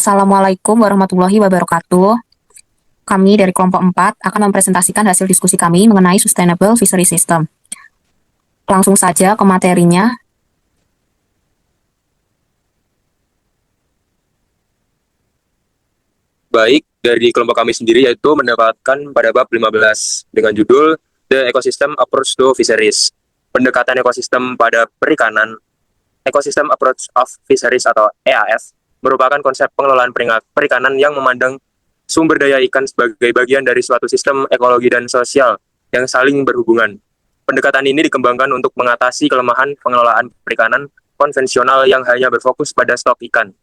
Assalamualaikum warahmatullahi wabarakatuh. Kami dari kelompok 4 akan mempresentasikan hasil diskusi kami mengenai Sustainable Fishery System. Langsung saja ke materinya. Baik, dari kelompok kami sendiri yaitu mendapatkan pada bab 15 dengan judul The Ecosystem Approach to Fisheries. Pendekatan ekosistem pada perikanan, Ecosystem Approach of Fisheries atau EAF, merupakan konsep pengelolaan perikanan yang memandang sumber daya ikan sebagai bagian dari suatu sistem ekologi dan sosial yang saling berhubungan. Pendekatan ini dikembangkan untuk mengatasi kelemahan pengelolaan perikanan konvensional yang hanya berfokus pada stok ikan.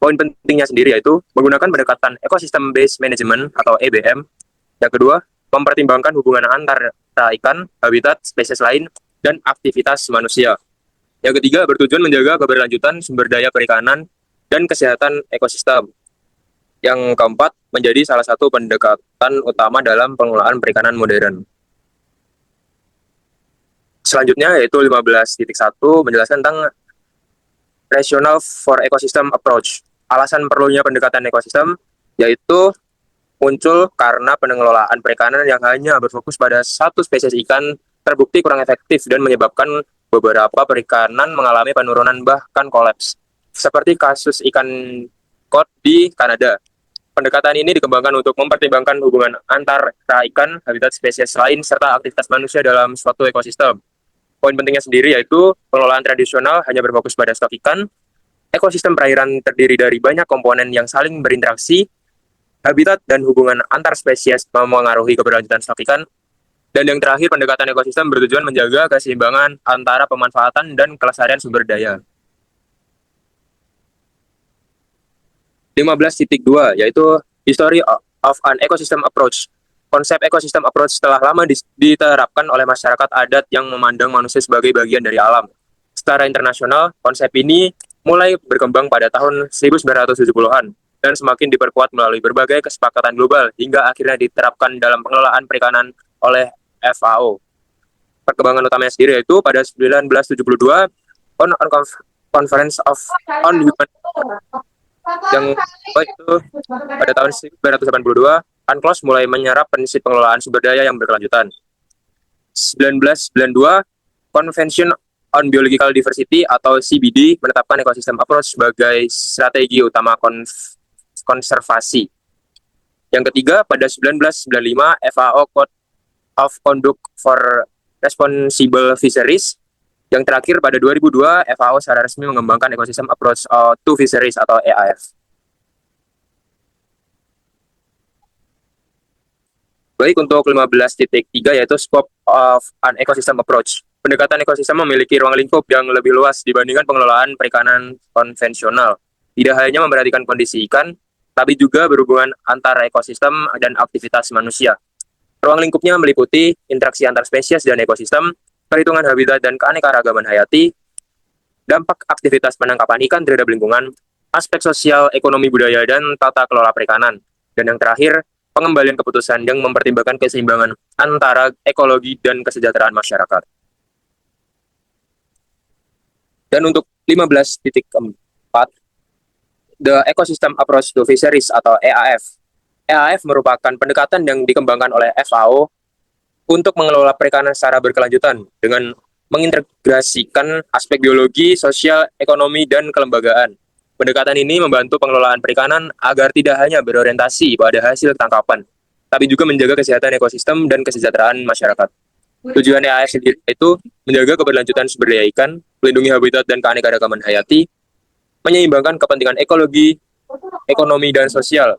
Poin pentingnya sendiri yaitu menggunakan pendekatan Ecosystem Based Management atau EBM. Yang kedua, mempertimbangkan hubungan antara ikan, habitat, spesies lain, dan aktivitas manusia. Yang ketiga, bertujuan menjaga keberlanjutan sumber daya perikanan dan kesehatan ekosistem. Yang keempat, menjadi salah satu pendekatan utama dalam pengelolaan perikanan modern. Selanjutnya yaitu 15.1 menjelaskan tentang Rational for Ecosystem Approach. Alasan perlunya pendekatan ekosistem yaitu muncul karena pengelolaan perikanan yang hanya berfokus pada satu spesies ikan terbukti kurang efektif dan menyebabkan beberapa perikanan mengalami penurunan bahkan kolaps. Seperti kasus ikan cod di Kanada. Pendekatan ini dikembangkan untuk mempertimbangkan hubungan antar ikan, habitat spesies lain, serta aktivitas manusia dalam suatu ekosistem. Poin pentingnya sendiri yaitu pengelolaan tradisional hanya berfokus pada stok ikan. Ekosistem perairan terdiri dari banyak komponen yang saling berinteraksi. Habitat dan hubungan antar spesies memengaruhi keberlanjutan stok ikan. Dan yang terakhir, pendekatan ekosistem bertujuan menjaga keseimbangan antara pemanfaatan dan kelestarian sumber daya. 15.2 yaitu History of an Ecosystem Approach. Konsep ecosystem approach telah lama diterapkan oleh masyarakat adat yang memandang manusia sebagai bagian dari alam. Secara internasional, konsep ini mulai berkembang pada tahun 1970-an dan semakin diperkuat melalui berbagai kesepakatan global hingga akhirnya diterapkan dalam pengelolaan perikanan oleh FAO. Perkembangan utamanya sendiri yaitu pada 1972 Conference on Human yang itu pada tahun 1982 UNCLOS mulai menyerap prinsip pengelolaan sumber daya yang berkelanjutan. 1992 Convention on Biological Diversity atau CBD menetapkan ekosistem approach sebagai strategi utama konservasi. Yang ketiga, pada 1995 FAO Code of Conduct for Responsible Fisheries. Yang terakhir pada 2002 FAO secara resmi mengembangkan ekosistem approach to fisheries atau EAF. Baik, untuk 15.3 yaitu Scope of an Ecosystem Approach. Pendekatan ekosistem memiliki ruang lingkup yang lebih luas dibandingkan pengelolaan perikanan konvensional. Tidak hanya memperhatikan kondisi ikan, tapi juga berhubungan antara ekosistem dan aktivitas manusia. Ruang lingkupnya meliputi interaksi antar spesies dan ekosistem, perhitungan habitat dan keanekaragaman hayati, dampak aktivitas penangkapan ikan terhadap lingkungan, aspek sosial, ekonomi budaya, dan tata kelola perikanan. Dan yang terakhir, pengembalian keputusan yang mempertimbangkan keseimbangan antara ekologi dan kesejahteraan masyarakat. Dan untuk 15.4, The Ecosystem Approach to Fisheries atau EAF. EAF merupakan pendekatan yang dikembangkan oleh FAO untuk mengelola perikanan secara berkelanjutan dengan mengintegrasikan aspek biologi, sosial, ekonomi, dan kelembagaan. Pendekatan ini membantu pengelolaan perikanan agar tidak hanya berorientasi pada hasil tangkapan, tapi juga menjaga kesehatan ekosistem dan kesejahteraan masyarakat. Tujuan EAF sendiri itu menjaga keberlanjutan sumber daya ikan, melindungi habitat dan keanekaragaman hayati, menyeimbangkan kepentingan ekologi, ekonomi, dan sosial,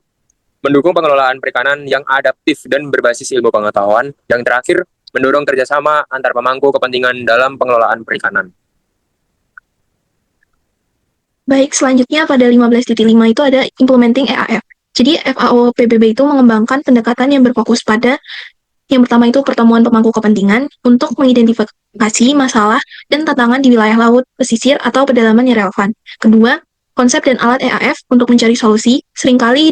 mendukung pengelolaan perikanan yang adaptif dan berbasis ilmu pengetahuan, yang terakhir, mendorong kerjasama antar pemangku kepentingan dalam pengelolaan perikanan. Baik, selanjutnya pada 15.5 itu ada Implementing EAF. Jadi FAO PBB itu mengembangkan pendekatan yang berfokus pada yang pertama itu pertemuan pemangku kepentingan untuk mengidentifikasi masalah dan tantangan di wilayah laut, pesisir, atau pedalaman yang relevan. Kedua, konsep dan alat EAF untuk mencari solusi seringkali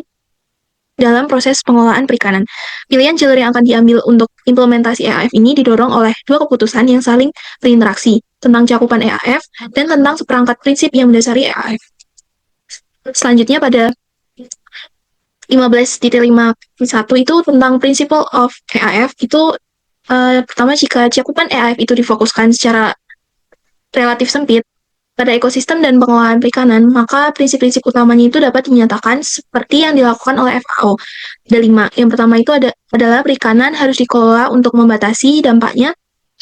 dalam proses pengelolaan perikanan. Pilihan jalur yang akan diambil untuk implementasi EAF ini didorong oleh dua keputusan yang saling berinteraksi tentang cakupan EAF dan tentang seperangkat prinsip yang mendasari EAF. Selanjutnya pada 15.5.1 itu tentang Principle of EAF. Itu pertama, jika cakupan EAF itu difokuskan secara relatif sempit pada ekosistem dan pengelolaan perikanan, maka prinsip-prinsip utamanya itu dapat dinyatakan seperti yang dilakukan oleh FAO. Ada 5. Yang pertama itu adalah perikanan harus dikelola untuk membatasi dampaknya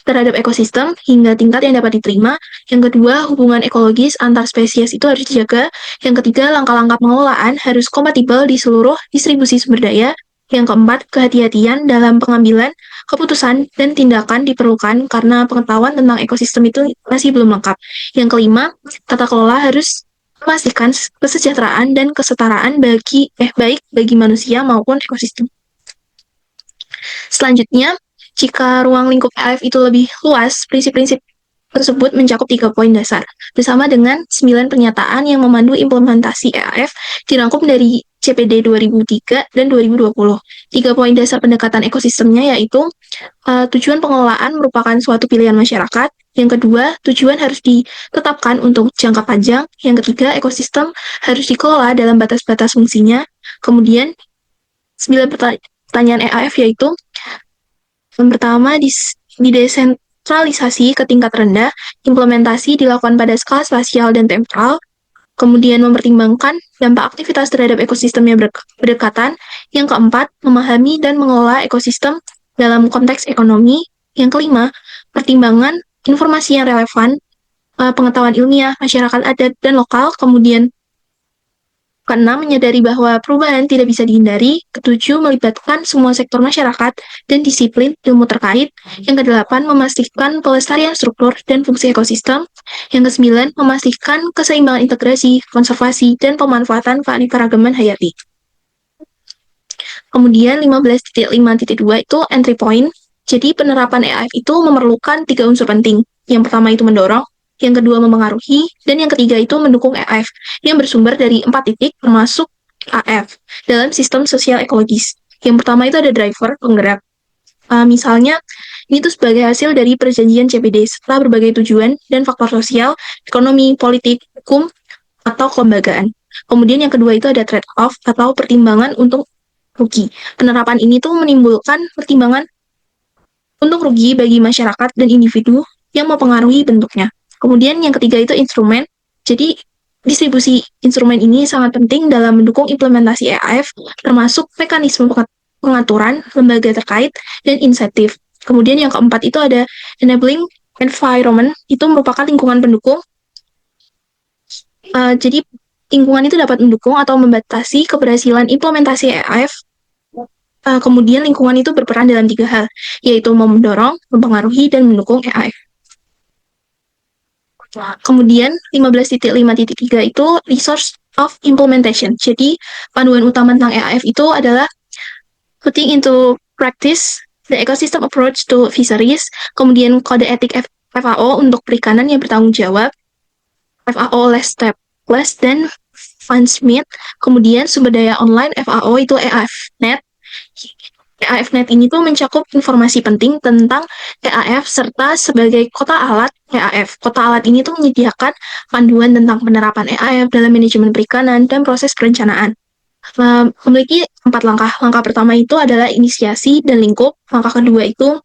terhadap ekosistem hingga tingkat yang dapat diterima. Yang kedua, hubungan ekologis antar spesies itu harus dijaga. Yang ketiga, langkah-langkah pengelolaan harus kompatibel di seluruh distribusi sumber daya. Yang keempat, kehati-hatian dalam pengambilan keputusan dan tindakan diperlukan karena pengetahuan tentang ekosistem itu masih belum lengkap. Yang kelima, tata kelola harus memastikan kesejahteraan dan kesetaraan baik bagi manusia maupun ekosistem. Selanjutnya, jika ruang lingkup EAF itu lebih luas, prinsip-prinsip tersebut mencakup 3 poin dasar, bersama dengan 9 pernyataan yang memandu implementasi EAF dirangkum dari CPD 2003 dan 2020. 3 poin dasar pendekatan ekosistemnya yaitu tujuan pengelolaan merupakan suatu pilihan masyarakat. Yang kedua, tujuan harus ditetapkan untuk jangka panjang. Yang ketiga, ekosistem harus dikelola dalam batas-batas fungsinya. Kemudian, 9 pertanyaan EAF yaitu yang pertama, didesentralisasi ke tingkat rendah, implementasi dilakukan pada skala spasial dan temporal, kemudian mempertimbangkan dampak aktivitas terhadap ekosistem yang berdekatan. Yang keempat, memahami dan mengelola ekosistem dalam konteks ekonomi. Yang kelima, pertimbangan informasi yang relevan, pengetahuan ilmiah, masyarakat adat, dan lokal. Kemudian keenam, menyadari bahwa perubahan tidak bisa dihindari. Ketujuh, melibatkan semua sektor masyarakat dan disiplin ilmu terkait. Yang kedelapan, memastikan pelestarian struktur dan fungsi ekosistem. Yang kesembilan, memastikan keseimbangan integrasi, konservasi, dan pemanfaatan keanekaragaman hayati. Kemudian 15.5.2 itu entry point. Jadi penerapan EAF itu memerlukan 3 unsur penting. Yang pertama itu mendorong, yang kedua memengaruhi, dan yang ketiga itu mendukung EAF yang bersumber dari 4 titik termasuk AF dalam sistem sosial ekologis. Yang pertama itu ada driver, penggerak. Misalnya, ini tuh sebagai hasil dari perjanjian CPD setelah berbagai tujuan dan faktor sosial, ekonomi, politik, hukum, atau kelembagaan. Kemudian yang kedua itu ada trade-off atau pertimbangan untuk rugi. Penerapan ini tuh menimbulkan pertimbangan untung rugi bagi masyarakat dan individu yang mempengaruhi bentuknya. Kemudian yang ketiga itu instrumen. Jadi distribusi instrumen ini sangat penting dalam mendukung implementasi EAF, termasuk mekanisme pengaturan, lembaga terkait, dan insentif. Kemudian yang keempat itu ada enabling environment, itu merupakan lingkungan pendukung. Jadi lingkungan itu dapat mendukung atau membatasi keberhasilan implementasi EAF. Kemudian lingkungan itu berperan dalam 3 hal, yaitu mendorong, mempengaruhi, dan mendukung EAF. Kemudian 15.5.3 itu resource of implementation. Jadi panduan utama tentang EAF itu adalah putting into practice the ecosystem approach to fisheries, kemudian kode etik FAO untuk perikanan yang bertanggung jawab, FAO less stateless, dan FundSmith, kemudian sumber daya online FAO itu EAFnet. EAFnet ini tuh mencakup informasi penting tentang EAF serta sebagai kota alat EAF. Kota alat ini tuh menyediakan panduan tentang penerapan EAF dalam manajemen perikanan dan proses perencanaan. Memiliki 4 langkah. Langkah pertama itu adalah inisiasi dan lingkup. Langkah kedua itu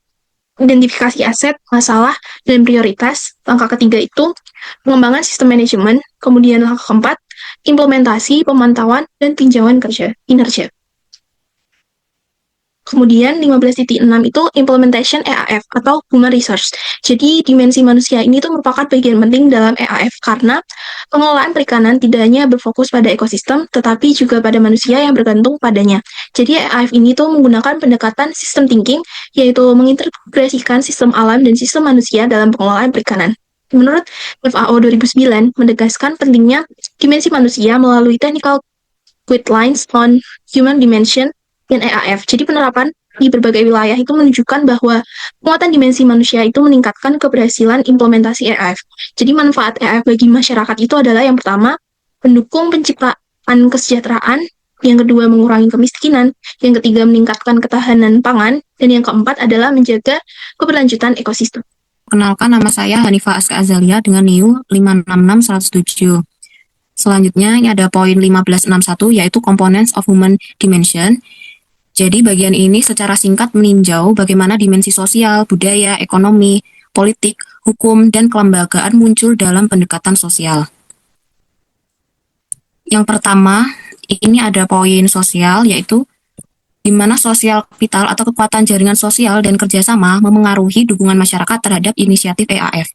identifikasi aset, masalah, dan prioritas. Langkah ketiga itu pengembangan sistem manajemen. Kemudian langkah keempat, implementasi, pemantauan, dan tinjauan kinerja. Kemudian 15.6 itu implementation EAF atau human resource. Jadi dimensi manusia ini tuh merupakan bagian penting dalam EAF karena pengelolaan perikanan tidak hanya berfokus pada ekosistem tetapi juga pada manusia yang bergantung padanya. Jadi EAF ini tuh menggunakan pendekatan system thinking yaitu mengintegrasikan sistem alam dan sistem manusia dalam pengelolaan perikanan. Menurut FAO 2009 menegaskan pentingnya dimensi manusia melalui technical guidelines on human dimension dan EAF. Jadi penerapan di berbagai wilayah itu menunjukkan bahwa penguatan dimensi manusia itu meningkatkan keberhasilan implementasi EAF. Jadi manfaat EAF bagi masyarakat itu adalah yang pertama, mendukung penciptaan kesejahteraan, yang kedua mengurangi kemiskinan, yang ketiga meningkatkan ketahanan pangan, dan yang keempat adalah menjaga keberlanjutan ekosistem. Kenalkan, nama saya Hanifah Aska Azalia dengan NIU 566107. Selanjutnya ini ada poin 1561 yaitu Components of Human Dimension. Jadi bagian ini secara singkat meninjau bagaimana dimensi sosial, budaya, ekonomi, politik, hukum, dan kelembagaan muncul dalam pendekatan sosial. Yang pertama, ini ada poin sosial yaitu di mana sosial kapital atau kekuatan jaringan sosial dan kerjasama memengaruhi dukungan masyarakat terhadap inisiatif EAF.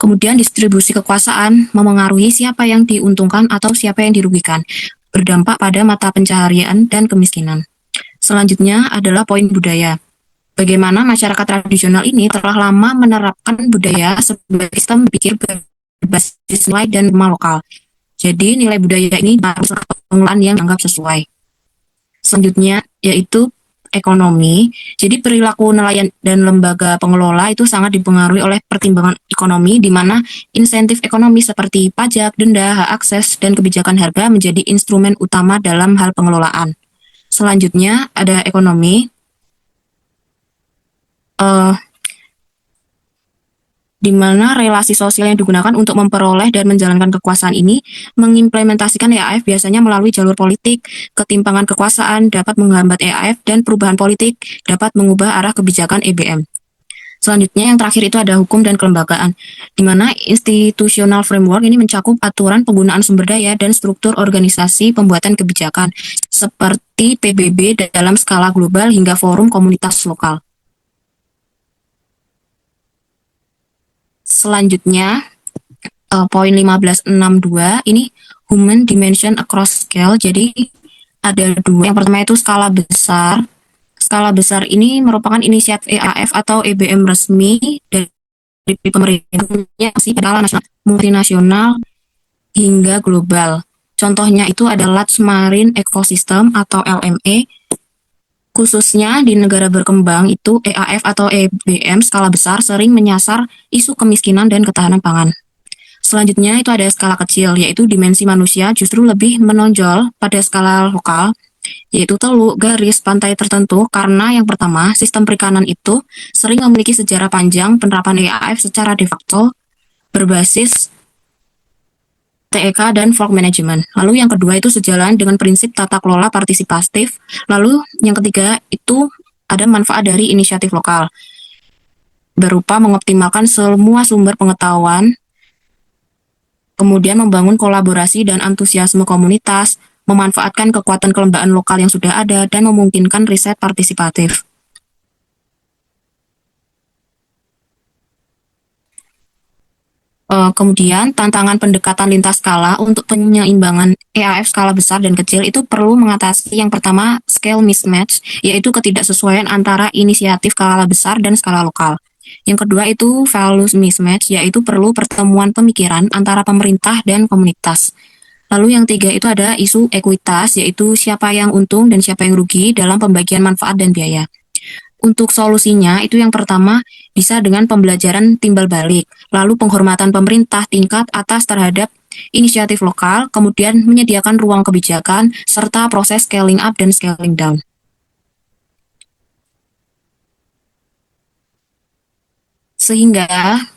Kemudian distribusi kekuasaan memengaruhi siapa yang diuntungkan atau siapa yang dirugikan, berdampak pada mata pencaharian dan kemiskinan. Selanjutnya adalah poin budaya. Bagaimana masyarakat tradisional ini telah lama menerapkan budaya sebagai sistem berpikir berbasis nilai dan norma lokal. Jadi nilai budaya ini harus pengelolaan yang dianggap sesuai. Selanjutnya yaitu ekonomi. Jadi perilaku nelayan dan lembaga pengelola itu sangat dipengaruhi oleh pertimbangan ekonomi di mana insentif ekonomi seperti pajak, denda, hak akses, dan kebijakan harga menjadi instrumen utama dalam hal pengelolaan. Selanjutnya ada ekonomi, di mana relasi sosial yang digunakan untuk memperoleh dan menjalankan kekuasaan ini mengimplementasikan EAF biasanya melalui jalur politik. Ketimpangan kekuasaan dapat menghambat EAF dan perubahan politik dapat mengubah arah kebijakan EBM. Selanjutnya yang terakhir itu ada hukum dan kelembagaan, di mana institutional framework ini mencakup aturan penggunaan sumber daya dan struktur organisasi pembuatan kebijakan, seperti PBB dalam skala global hingga forum komunitas lokal. Selanjutnya, poin 1562, ini human dimension across scale, jadi ada dua. Yang pertama itu skala besar. Skala besar ini merupakan inisiatif EAF atau EBM resmi dari pemerintahnya skala nasional, multinasional, hingga global. Contohnya itu adalah Large Marine Ecosystem atau LME. Khususnya di negara berkembang itu EAF atau EBM skala besar sering menyasar isu kemiskinan dan ketahanan pangan. Selanjutnya itu ada skala kecil, yaitu dimensi manusia justru lebih menonjol pada skala lokal, yaitu teluk, garis, pantai tertentu, karena yang pertama, sistem perikanan itu sering memiliki sejarah panjang penerapan EAF secara de facto berbasis TEK dan Folk Management. Lalu yang kedua itu sejalan dengan prinsip tata kelola partisipatif. Lalu yang ketiga itu ada manfaat dari inisiatif lokal, berupa mengoptimalkan semua sumber pengetahuan, kemudian membangun kolaborasi dan antusiasme komunitas, memanfaatkan kekuatan kelembagaan lokal yang sudah ada, dan memungkinkan riset partisipatif. Kemudian, tantangan pendekatan lintas skala untuk penyeimbangan EAF skala besar dan kecil itu perlu mengatasi yang pertama, scale mismatch, yaitu ketidaksesuaian antara inisiatif skala besar dan skala lokal. Yang kedua itu values mismatch, yaitu perlu pertemuan pemikiran antara pemerintah dan komunitas. Lalu yang tiga itu ada isu ekuitas, yaitu siapa yang untung dan siapa yang rugi dalam pembagian manfaat dan biaya. Untuk solusinya itu yang pertama bisa dengan pembelajaran timbal balik, lalu penghormatan pemerintah tingkat atas terhadap inisiatif lokal, kemudian menyediakan ruang kebijakan, serta proses scaling up dan scaling down. Sehingga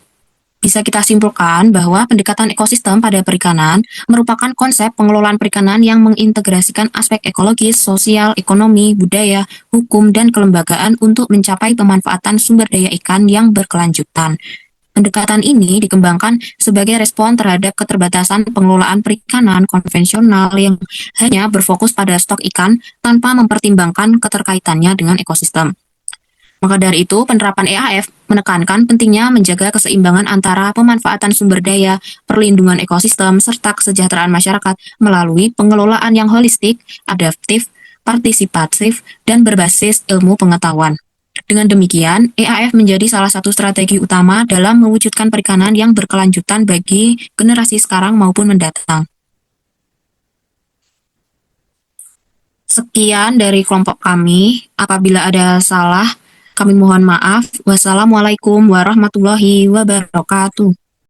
bisa kita simpulkan bahwa pendekatan ekosistem pada perikanan merupakan konsep pengelolaan perikanan yang mengintegrasikan aspek ekologis, sosial, ekonomi, budaya, hukum, dan kelembagaan untuk mencapai pemanfaatan sumber daya ikan yang berkelanjutan. Pendekatan ini dikembangkan sebagai respon terhadap keterbatasan pengelolaan perikanan konvensional yang hanya berfokus pada stok ikan tanpa mempertimbangkan keterkaitannya dengan ekosistem. Maka dari itu, penerapan EAF menekankan pentingnya menjaga keseimbangan antara pemanfaatan sumber daya, perlindungan ekosistem, serta kesejahteraan masyarakat melalui pengelolaan yang holistik, adaptif, partisipatif, dan berbasis ilmu pengetahuan. Dengan demikian, EAF menjadi salah satu strategi utama dalam mewujudkan perikanan yang berkelanjutan bagi generasi sekarang maupun mendatang. Sekian dari kelompok kami. Apabila ada salah, kami mohon maaf. Wassalamualaikum warahmatullahi wabarakatuh.